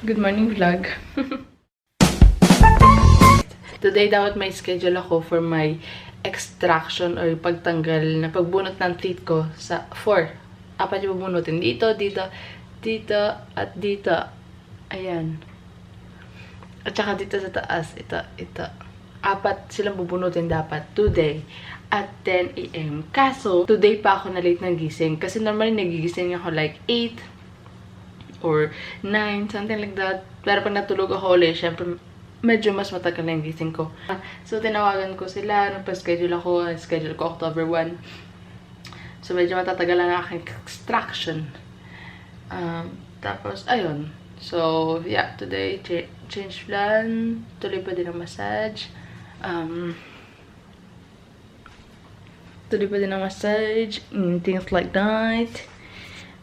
Good morning vlog. Today dapat may schedule ako for my extraction or pagtanggal na pagbunot ng teeth ko sa 4. Apat yung bubunutin. Dito, dito, dito, at dito. Ayan. At saka dito sa taas. Ito. Apat silang bubunutin dapat today at 10 AM. Kaso, today pa ako na late ng gising. Kasi normally nagigising ako like 8 or 9, something like that. Pero pag natulog ako ulit, syempre, medyo mas matagal na yung gising ko. So, tinawagan ko sila. Nagpa-schedule ako. Schedule ko October 1. So, medyo matatagal ang aking extraction. Tapos, ayun. So, yeah. Today, change plan. Tuloy pa din ang massage. Tuloy pa din ang massage. Things like that.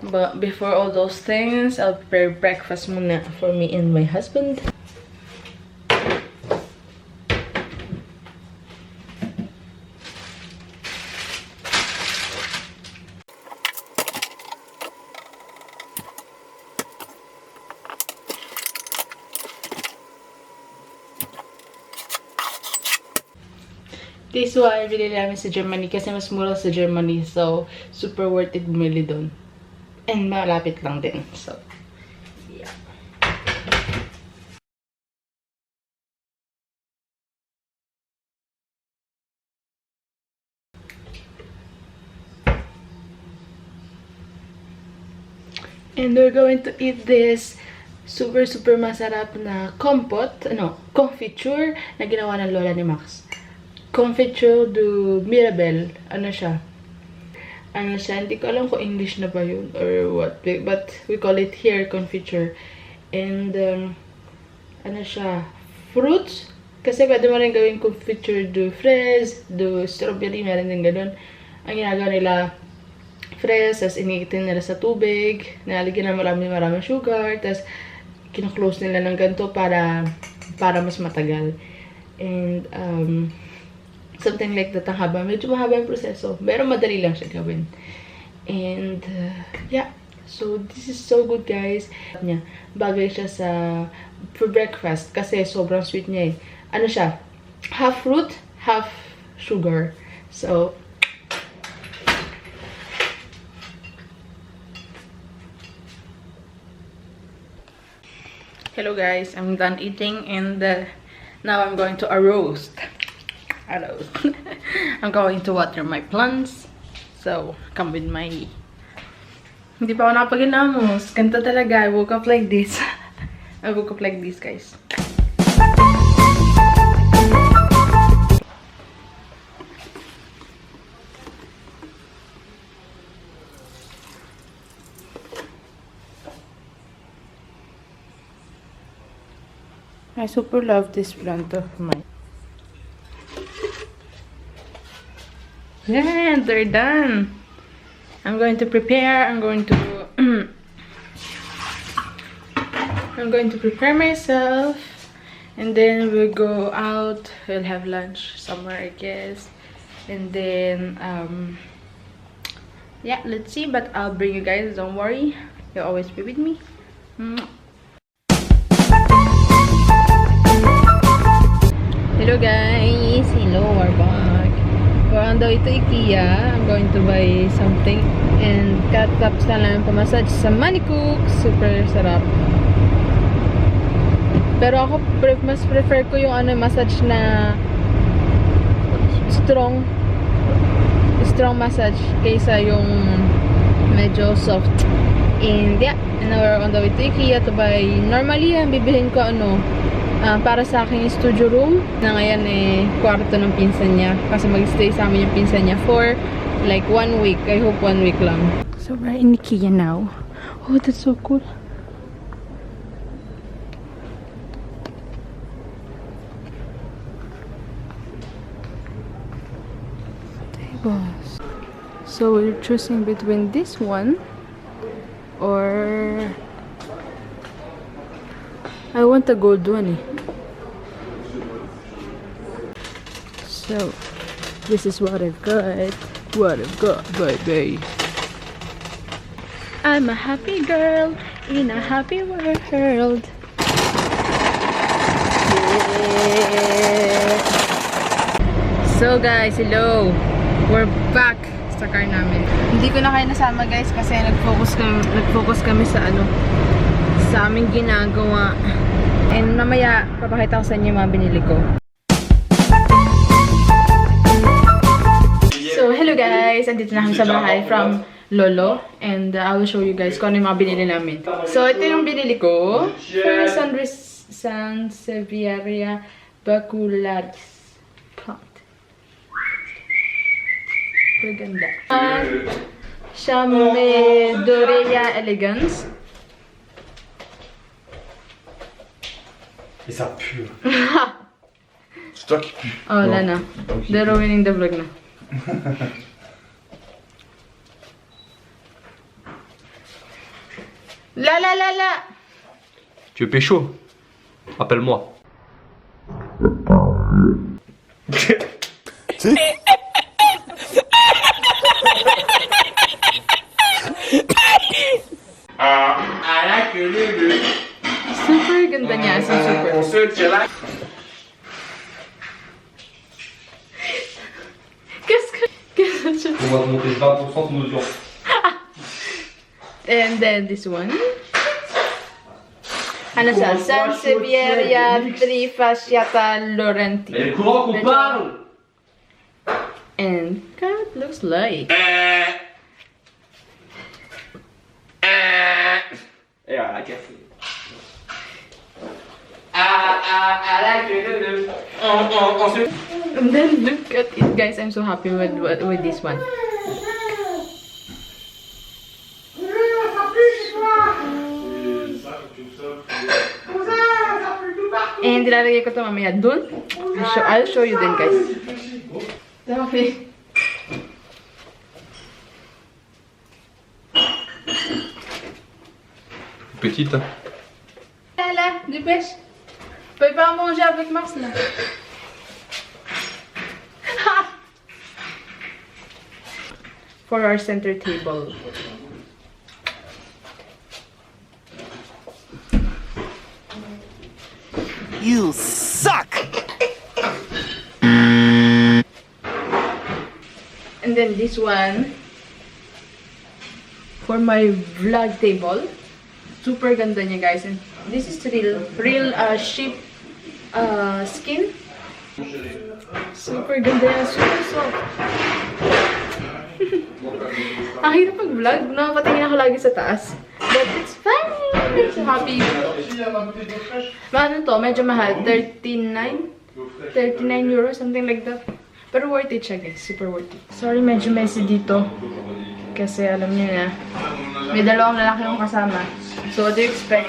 But before all those things, I'll prepare breakfast muna for me and my husband. This is why I really love sa Germany kasi mas mura sa Germany. So, super worth it bumili doon. And malapit lang din. So, yeah. And we're going to eat this super masarap na confiture na ginawa ng lola ni Max. Confiture de Mirabelle. Ano siya, hindi ko alam kung English na ba yun or what. But we call it here confiture. And, ano siya, fruits. Kasi pwede mo rin gawin confiture de fraise, de strawberry, meron din ganun. Ang ginagawa nila, fraise, tas iniitin nila sa tubig, nalalagyan ng maraming sugar, tas kina-close nila ng ganito para mas matagal. And, something like that ang haba. Medyo mahaba yung proseso. Pero madali lang siya gawin. And, yeah. So, this is so good, guys. Bagay siya for breakfast. Kasi sobrang sweet niya eh. Ano siya? Half fruit, half sugar. So, hello, guys. I'm done eating. And, now I'm going to roast. I'm going to water my plants. So, come with me. Hindi pa ako nakapag-inamos. Ganito talaga. I woke up like this. I woke up like this, guys. I super love this plant of mine. Yeah, they're done. I'm going to prepare. I'm going to prepare myself, and then we'll go out. We'll have lunch somewhere, I guess, and then yeah, let's see. But I'll bring you guys. Don't worry. You'll always be with me. Hello, guys. Hello, we're back. We're on the way to IKEA. I'm going to buy something. And tapos na lang pumassage sa manicure. Super sarap. Pero ako, mas prefer ko yung massage na strong massage kaysa yung medyo soft. And yeah, and now we're on the way to IKEA to buy. Normally, ang bibilhin ko para sa aking studio room na ngayon kwarto ng pinsan niya kasi mag-stay sa amin yung pinsan niya for like 1 week. I hope 1 week lang. So we're in IKEA now. Oh, that's so cool. Tables. So we're choosing between this one or I want the gold one. So, this is what I've got. What I've got, baby. I'm a happy girl in a happy world. So guys, hello! We're back sa car namin. Hindi ko na kayo nasama guys kasi nag-focus kami sa sa aming ginagawa. And mamaya, papakita ko sa inyo yung mga binili ko. So, hello guys! Andito na kami sa bahay from Lolo. And I will show you guys kung ano yung mga binili namin. So, ito yung binili ko. First, Sansevieria Baculat. Super ganda. Chamedorea elegans. Et ça pue. C'est toi qui pue. Oh, wala na. They're ruining the vlog na. La. Tu veux pécho? Appelle-moi. Super ganda niya. Super. On va monter 20% de mesure. And then this one. Ano siya? Sansevieria Trifasciata Laurenti. Et le courant qu'on parle. And God looks like. Et voilà, café. And then look at it guys, I'm so happy with this one. And ilalagay ko ito mamaya dun. I'll show you then guys. Okay. Petite, hein? Là, dépêche. Je peux pas manger avec Mars là. For our center table. You suck! And then this one for my vlog table. Super ganda niya guys. And this is real sheep skin. Super ganda niya. Super soft. Ang hirap mag-vlog. Nakapatingin ako lagi sa taas. But it's fine. I'm so happy. Ano to? Medyo mahal. 39 euros. Something like that. Pero worth it siya guys. Super worth it. Sorry, medyo messy dito. Kasi alam niyo na. May dalawang lalaki akong kasama. So what do you expect?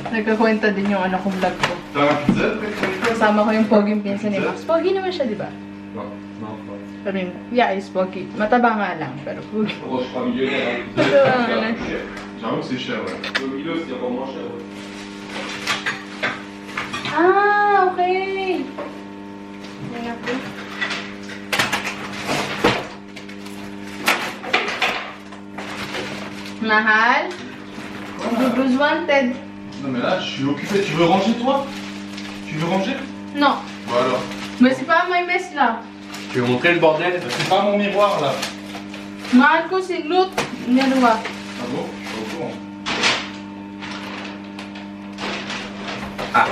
Nagkakwenta din yung ano kong vlog ko. Kasama ko yung poging pinsan ni Max. Pogi naman siya, di ba? Pero yung, yeah, is pogi. Mataba nga lang, pero pogi. Mataba nga lang. J'avoue que c'est cher, ouais. Au milieu, c'est encore moins cher. Ah, okay. Yan ako. Mahal? Double wanted. Non mais là, je suis occupé. Tu veux ranger toi? Tu veux ranger? Non. Bon alors. Mais c'est pas ma messe là. Tu veux montrer le bordel? C'est pas mon miroir là. Mahal ko si Glut. Dalawa. Ah bon? Je suis au courant. Ah.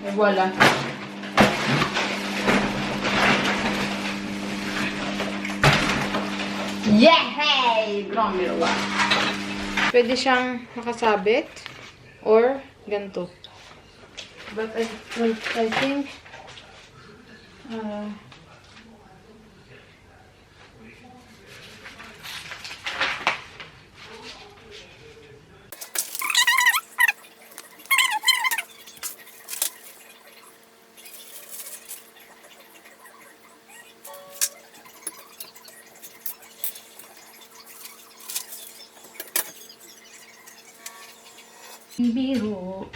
Et voilà. Yay! Grand miroir. Pwede siyang nakasabit or ganito. But I think Biro.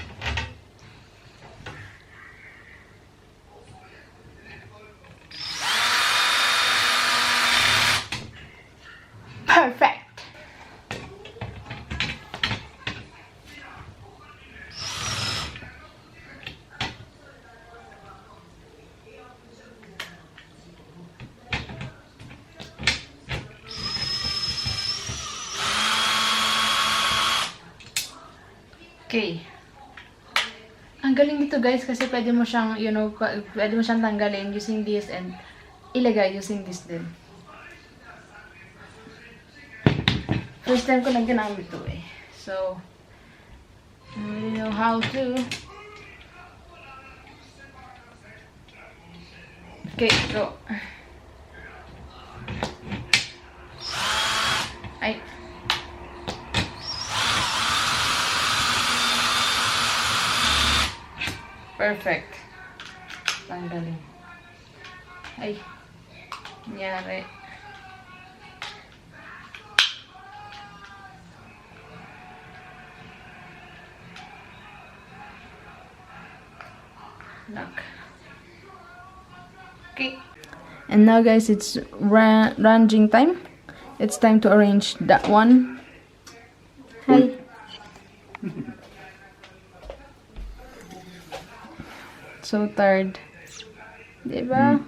Perfect. Okay. Ang galing nito guys kasi pwede mo siyang, you know, pwede mo siyang tanggalin using this and ilagay using this din. First time ko lang ginamit ito eh. So, I don't know how to. Okay, go. Ay. Perfect. Tanggalin. Ay. Nangyari. Lock. Okay. And now guys, it's ranging time. It's time to arrange that one. Hi. So tired. Diba?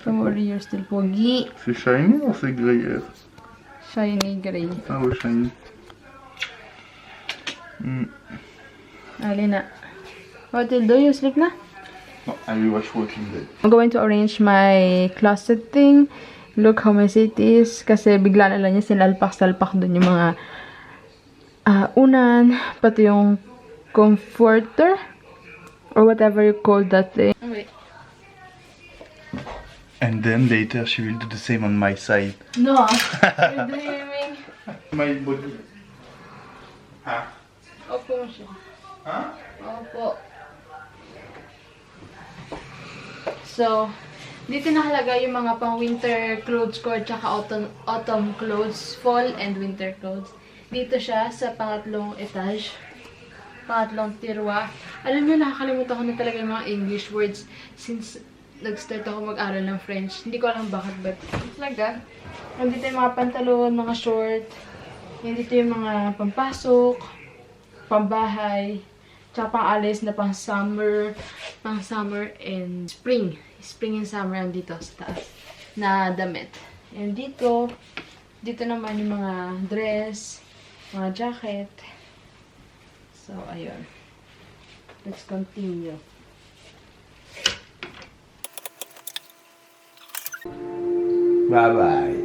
Don't worry, you're still pogi. C'est shiny ou c'est gruyère? Shiny gray. Ah ouais, shiny. Alina. What will do? You sleep na? No, I will watch Walking Dead. I'm going to arrange my closet thing. Look how messy it is. Kasi bigla na lang niya sinalpak-salpak dun yung mga unan. Pati yung comforter. Or whatever you call that thing. Wait. And then later she will do the same on my side. No. You're dreaming. My body. Huh? Opo mo siya. Huh? Opo. So, dito nakalagay yung mga pang winter clothes ko at saka autumn clothes, fall and winter clothes. Dito siya sa pangatlong etage. Pangatlong tirwa. Alam mo, nakakalimutan ko na talaga yung mga English words since nag-start ako mag-aral ng French. Hindi ko alam bakit, but it's like that. Nandito yung mga pantalon, mga short. Nandito yung mga pampasok, pambahay, tsaka pang-alis na pang-summer and spring. Spring and summer nandito sa taas na damit. And dito naman yung mga dress, mga jacket. So, ayun. Let's continue. Bye-bye.